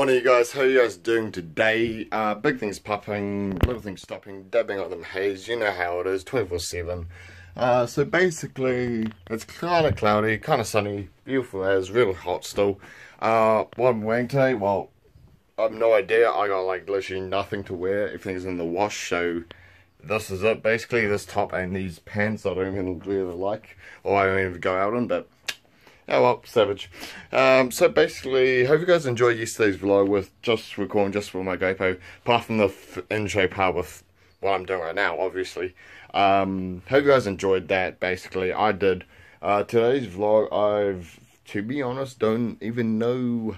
Morning you guys, how you guys doing today? Big things popping, little things stopping, dabbing on them haze, you know how it is, 24/7. So basically, it's kind of cloudy, kind of sunny, beautiful as, really hot still. What I'm wearing today, well, I have no idea, I got like literally nothing to wear, everything's in the wash, so this is it basically, this top and these pants I don't even really like, or I don't even go out in, but oh well, savage. So basically, hope you guys enjoyed yesterday's vlog with just recording just for my GoPro, apart from the intro part with what I'm doing right now, obviously. Hope you guys enjoyed that, basically. I did. Today's vlog, to be honest, don't even know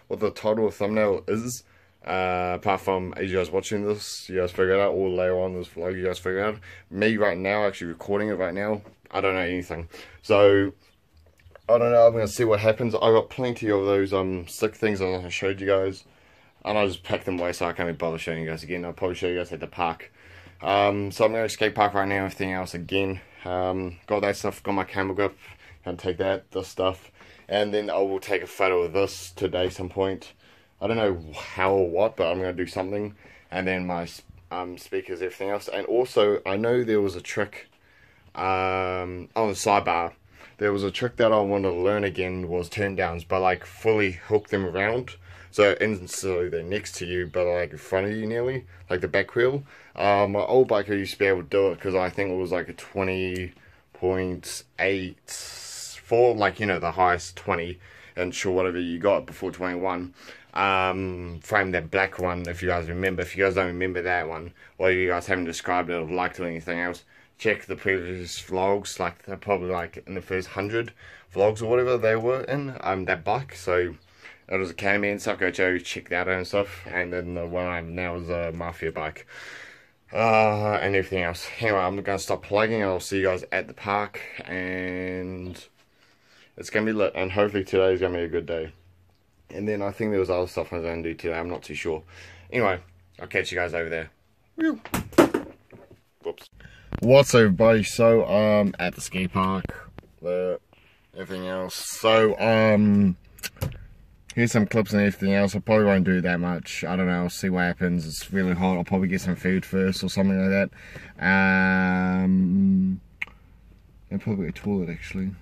what the title or thumbnail is. Apart from, as you guys watching this, you guys figure it out, or later on this vlog, you guys figure it out. Me right now, actually recording it right now, I don't know anything. So I don't know, I'm going to see what happens. I got plenty of those stick things I showed you guys, and I just packed them away so I can't be bothered showing you guys again. I'll probably show you guys at the park. So I'm going to skate park right now, everything else again. Got that stuff, got my camera grip, gonna take that, this stuff, and then I will take a photo of this today some point. I don't know how or what, but I'm going to do something, and then my speakers, everything else. And also, I know there was a trick on the sidebar. There was a trick that I wanted to learn again, was turn downs, but like fully hook them around. So instantly they're next to you, but like in front of you nearly, like the back wheel. My old bike I used to be able to do it because I think it was like a 20.8 for like, you know, the highest 20 inch or whatever you got before 21. Frame, that black one, if you guys remember. If you guys don't remember that one, or you guys haven't described it or liked it or anything else, check the previous vlogs, like they're probably like in the first 100 vlogs or whatever they were in, that bike. So it was a Academy and stuff, go check that out and stuff. And then the one I have now is a Mafia bike, and everything else. Anyway, I'm gonna stop plugging and I'll see you guys at the park, and it's gonna be lit, and hopefully today's gonna be a good day. And then I think there was other stuff I was gonna do today, I'm not too sure. Anyway, I'll catch you guys over there. Whoops. What's up everybody, so at the skate park, everything else. So here's some clips and everything else. I probably won't do that much, I don't know, I'll see what happens. It's really hot, I'll probably get some food first or something like that. And probably a toilet actually.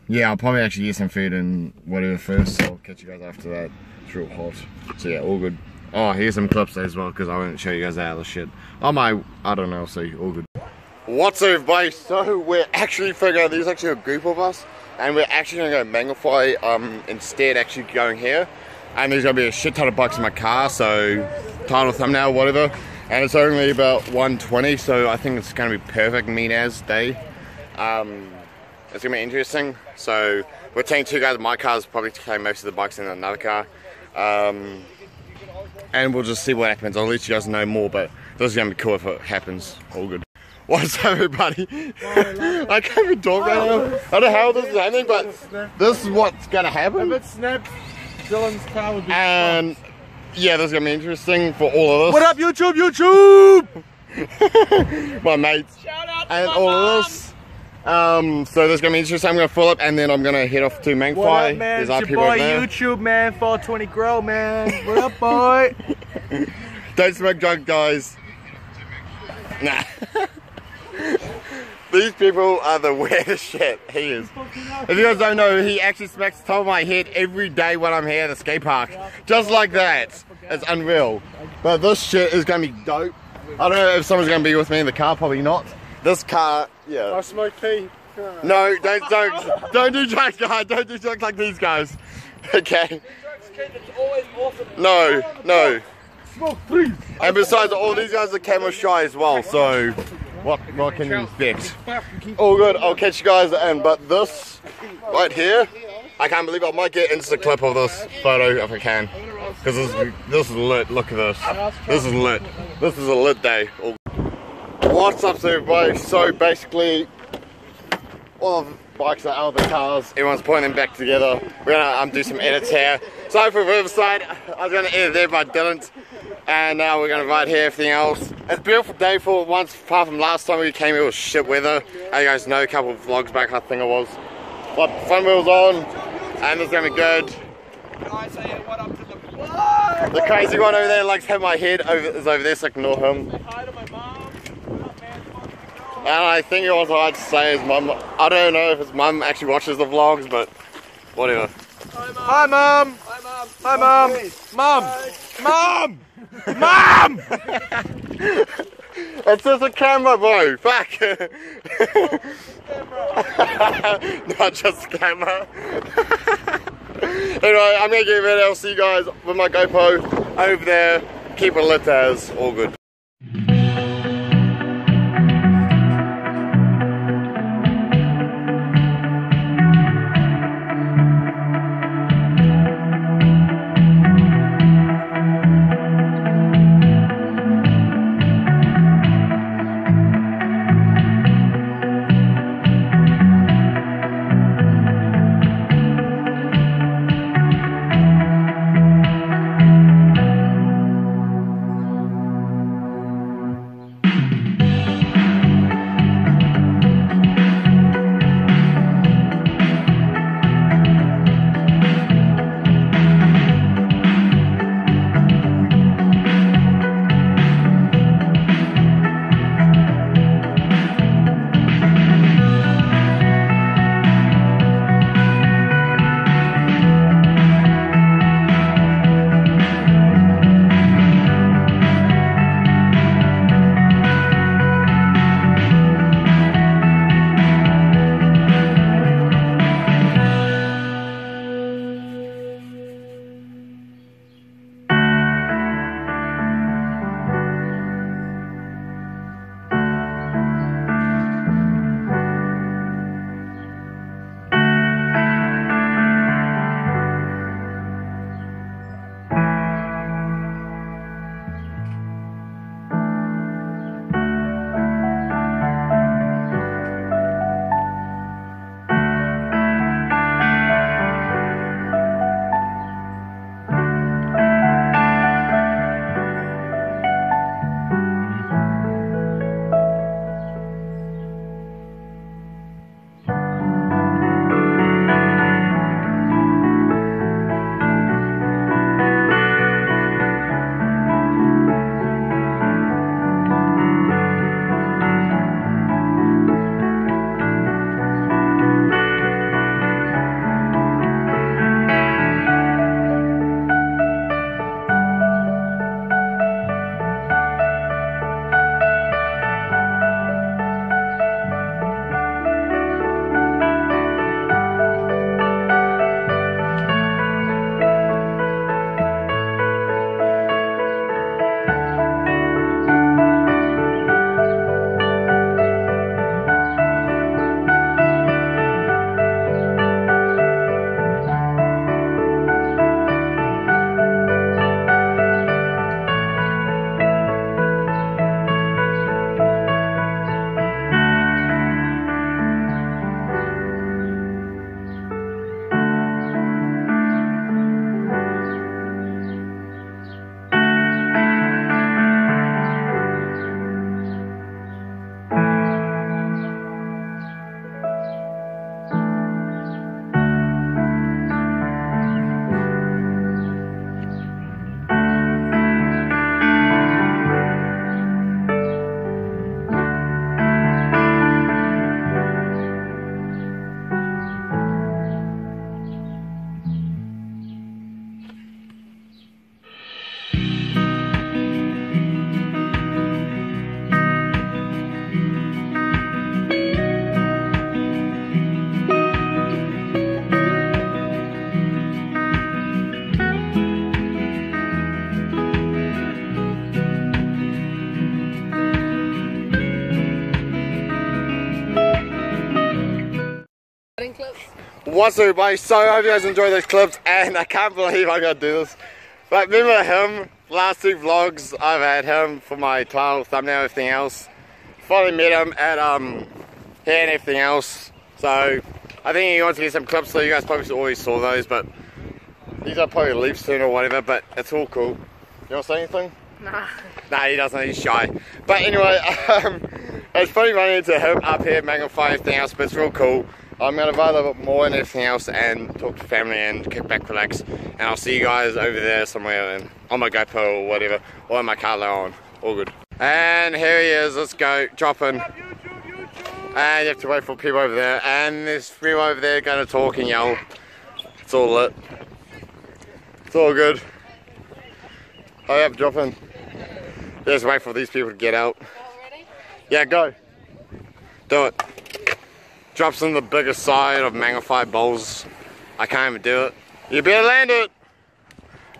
Yeah, I'll probably actually get some food and whatever first, so I'll catch you guys after that. It's real hot, so yeah, all good. Oh, here's some clips as well, because I won't show you guys that other shit. I don't know, so all good. What's up everybody, so we're actually figuring out, there's actually a group of us, and we're actually going to go mangawhai, instead actually going here. And there's going to be a shit ton of bikes in my car, so title, thumbnail, whatever. And it's only about 1:20, so I think it's going to be perfect mean as day. It's going to be interesting. So we're taking two guys in my cars, probably taking most of the bikes in another car. And we'll just see what happens. I'll let you guys know more, but this is going to be cool if it happens. All good. What's up everybody? I can't even talk right now. I don't know how this is happening, but this is what's going to happen. If it snaps, Dylan's car would be and yeah, this is going to be interesting for all of us. What up YouTube, YouTube? My mates. Shout out to and my all mom. of this. So this is going to be interesting. I'm going to fill up and then I'm going to head off to Mangawhai. What up, man? There's It's your boy YouTube, man. 420 Grow, man. What up, boy? Don't smoke drugs, guys. Nah. These people are the weirdest shit. He is. If you guys don't know, he actually smacks the top of my head every day when I'm here at the skate park. Just like that. It's unreal. But this shit is going to be dope. I don't know if someone's going to be with me in the car. Probably not. This car, yeah. I smoke pee. No, don't do drugs, guys. Don't do drugs like these guys. Okay. No, no. Smoke, please. And besides, all these guys are camera shy as well, so what can you expect? All good, I'll catch you guys in, but this right here, I can't believe I might get instant clip of this photo if I can. Because this is lit, look at this. This is lit. This is a lit day. What's up everybody? So basically, all the bikes are out of the cars, everyone's putting them back together. We're gonna do some edits here. So for Riverside, I was gonna edit there but I didn't. And now we're gonna ride here, everything else. It's a beautiful day for once, apart from last time we came here, it was shit weather. As you guys know, a couple of vlogs back I think it was. But front wheel's on, and it's gonna be good. Can I say what up to the The crazy one over there likes to hit my head is over there, so ignore him. Say hi to my mom. What up, man? And I think he also had to say his mum. I don't know if his mum actually watches the vlogs, but whatever. Hi, mom. Hi, mom. Hi, mom. Mom. Mom. Mom. It's just a camera, bro. Fuck. Not just a camera. Anyway, I'm gonna get ready. I'll see you guys with my GoPro over there. Keep it lit as all good. What's up, everybody? So I hope you guys enjoy those clips, and I can't believe I gotta do this. But remember him, last two vlogs, I've had him for my title, thumbnail, everything else. Finally met him at here and everything else. So I think he wants to get some clips, so you guys probably already saw those, but these are probably leave soon or whatever, but it's all cool. You wanna say anything? Nah. Nah, he doesn't, he's shy. But anyway, it's funny running into him up here, mangawhai, everything else, but it's real cool. I'm going to ride a little bit more and everything else and talk to family and kick back, relax. And I'll see you guys over there somewhere. And on my GoPro or whatever, or in my car later on. All good. And here he is, let's go, dropping. And you have to wait for people over there, and there's people over there going to talk and yell. It's all lit. It's all good. Hurry up, dropping. Just wait for these people to get out. Ready? Yeah, go. Do it. Drops on the biggest side of mangawhai bowls. I can't even do it. You better land it.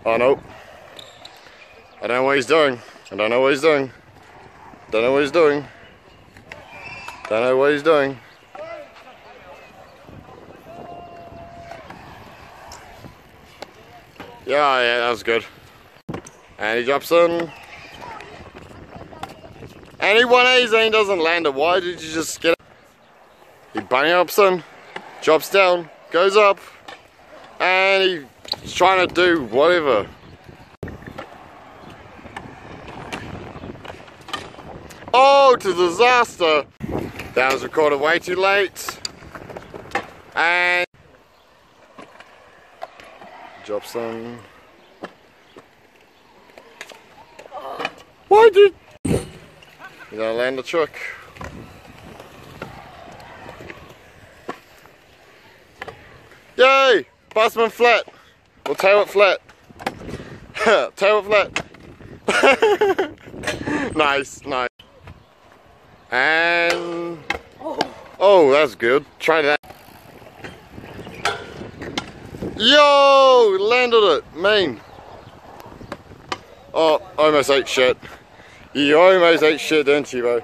Oh no. I don't know what he's doing. I don't know what he's doing. Don't know what he's doing. Don't know what he's doing. Yeah, that was good. And he drops in. And he 180s and he doesn't land it. Why did you just get it? He bunny hops in, drops down, goes up, and he's trying to do whatever. Oh, to disaster! That was recorded way too late. And drops in. Why did you gotta land the trick? Yay! Busman flat. We'll tail it flat. Tail it flat. Nice, nice. And oh, that's good. Try that. Yo! Landed it, mean. Oh, almost ate shit. You almost ate shit, didn't you, bro?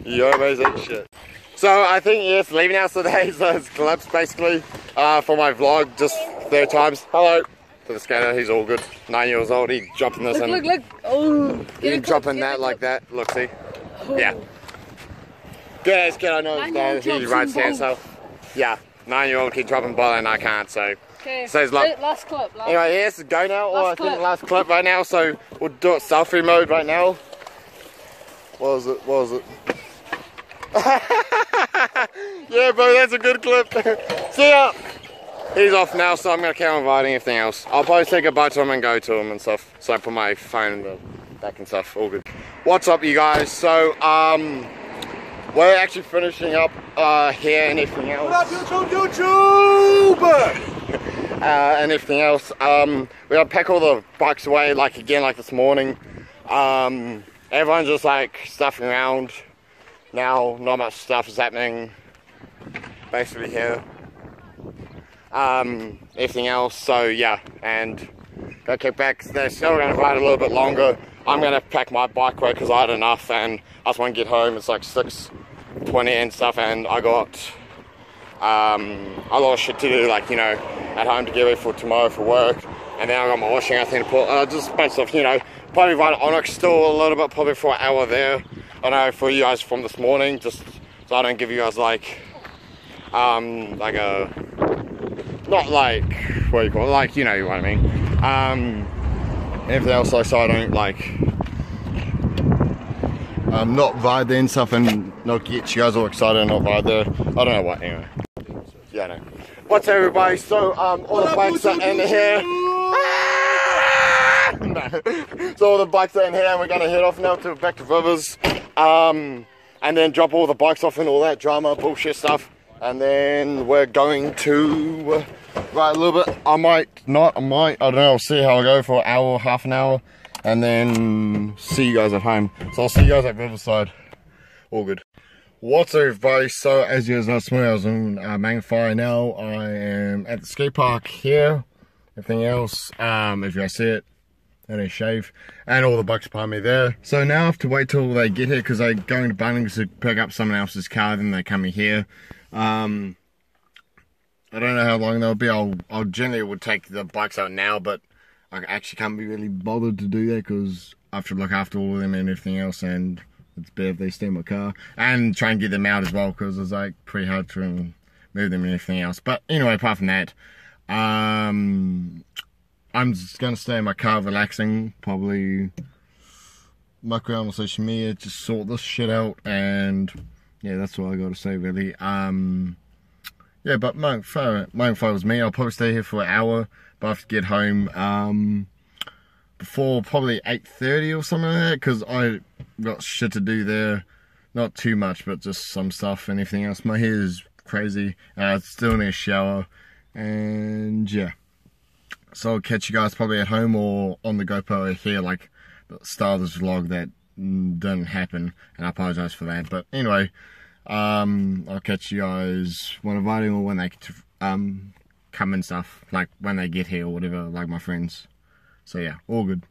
You almost ate shit. So I think yes, leaving house today, so it's clips basically for my vlog, just 3 times. Hello to the skater, he's all good. 9 years old, he's dropping this in. Look. Oh, He's dropping that like that, look, see? Yeah. Good ass kid, I know he rides himself. Yeah, 9-year-old kid dropping ball and I can't, so. Okay, Says like, last clip. Anyway, yes, go now, or I think last clip right now, so we'll do it selfie mode right now. What was it? Yeah, bro, that's a good clip. See ya! He's off now, so I'm gonna carry on riding everything else. I'll probably say goodbye to him and go to him and stuff. So I put my phone in the back and stuff, all good. What's up, you guys? So, we're actually finishing up here and everything else. What up, YouTube? And everything else. We gotta pack all the bikes away, like this morning. Everyone's just like stuffing around. Now, not much stuff is happening basically here. Everything else, so yeah, and go kick back. They're still going to ride a little bit longer. I'm going to pack my bike away because I had enough and I just want to get home. It's like 6:20 and stuff, and I got a lot of shit to do, like, you know, at home to get ready for tomorrow for work. And then I got my washing, I think, to put, just a bunch of stuff, you know, probably ride Onyx still a little bit, probably for an hour there. I know for you guys from this morning, just so I don't give you guys like a, not like, what do you call it, like, you know what I mean. Everything else, like, so I don't like, not ride there and stuff and not get you guys all excited and not ride there. I don't know what, anyway. Yeah, I know. What's up, everybody? So, all the bikes are in here. So all the bikes are in here and we're going to head off now back to Rivers. And then drop all the bikes off and all that drama, bullshit stuff. And then we're going to ride a little bit. I might, I don't know, I'll see how I go for an hour, half an hour. And then see you guys at home. So I'll see you guys at Riverside. All good. What's up, everybody? So as you guys know, this morning I was in mangawhai. Now I am at the skate park here. Everything else, if you guys see it, and a shave, and all the bikes behind me there. So now I have to wait till they get here because they're going to Bunnings to pick up someone else's car, then they're coming here. I don't know how long they'll be. I'll generally would take the bikes out now, but I actually can't be really bothered to do that because I have to look after all of them and everything else, and it's better if they stay in my car and try and get them out as well because it's like pretty hard to move them and everything else. But anyway, apart from that, I'm just gonna stay in my car relaxing, probably muck around on social media, just sort this shit out, and yeah, that's all I gotta say really. yeah, but mangawhai was me. I'll probably stay here for an hour, but I have to get home before probably 8:30 or something like that, because I got shit to do there. Not too much, but just some stuff and everything else. My hair is crazy. Still need a shower, and yeah. So I'll catch you guys probably at home or on the GoPro here, like the start of this vlog that didn't happen, and I apologize for that. But anyway, I'll catch you guys when inviting or when they come and stuff, like when they get here or whatever, like my friends. So yeah, all good.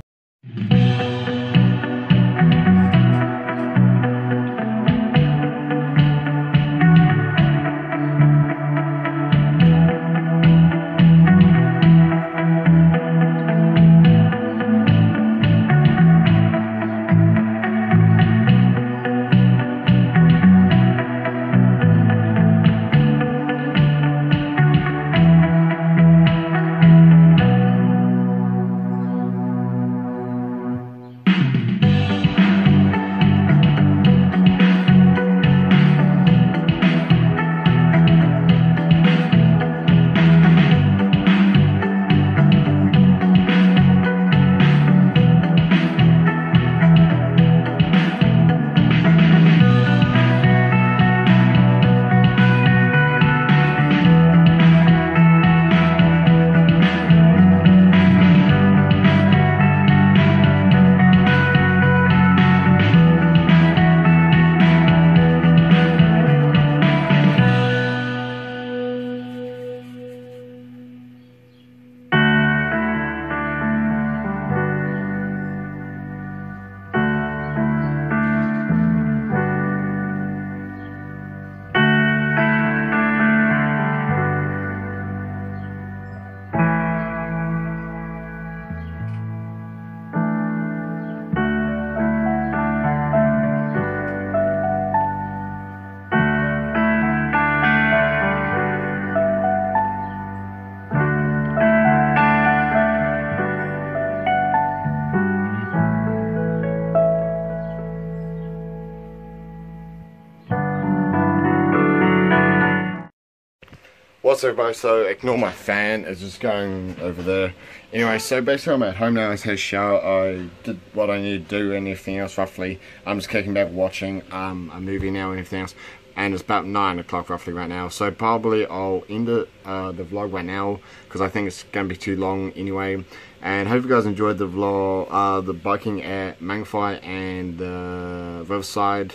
What's up, everybody? So ignore my fan, it's just going over there. Anyway, so basically I'm at home now. I had a shower, I did what I need to do and everything else roughly. I'm just kicking back watching a movie now and everything else. And it's about 9 o'clock roughly right now. So probably I'll end it, the vlog right now, because I think it's going to be too long anyway. And hope you guys enjoyed the vlog, the biking at mangawhai and the riverside.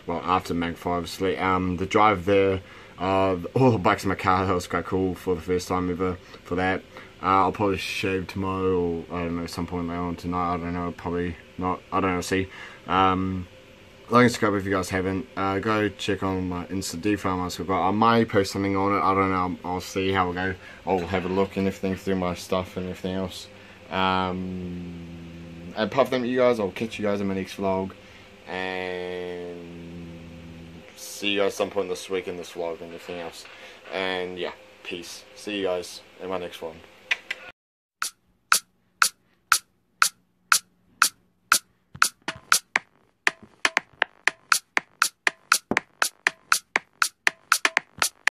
Well, after mangawhai obviously. The drive there. All the bikes in my car, that was quite cool for the first time ever for that. I'll probably shave tomorrow, or I don't know, some point later on tonight, I don't know, probably not, I don't know, see. Like and subscribe if you guys haven't. Go check on my Insta detail, I might post something on it, I don't know, I'll see how it go. I'll have a look and everything through my stuff and everything else. And apart from you guys, I'll catch you guys in my next vlog, and see you guys some point this week in this vlog and everything else. And yeah, peace. See you guys in my next one.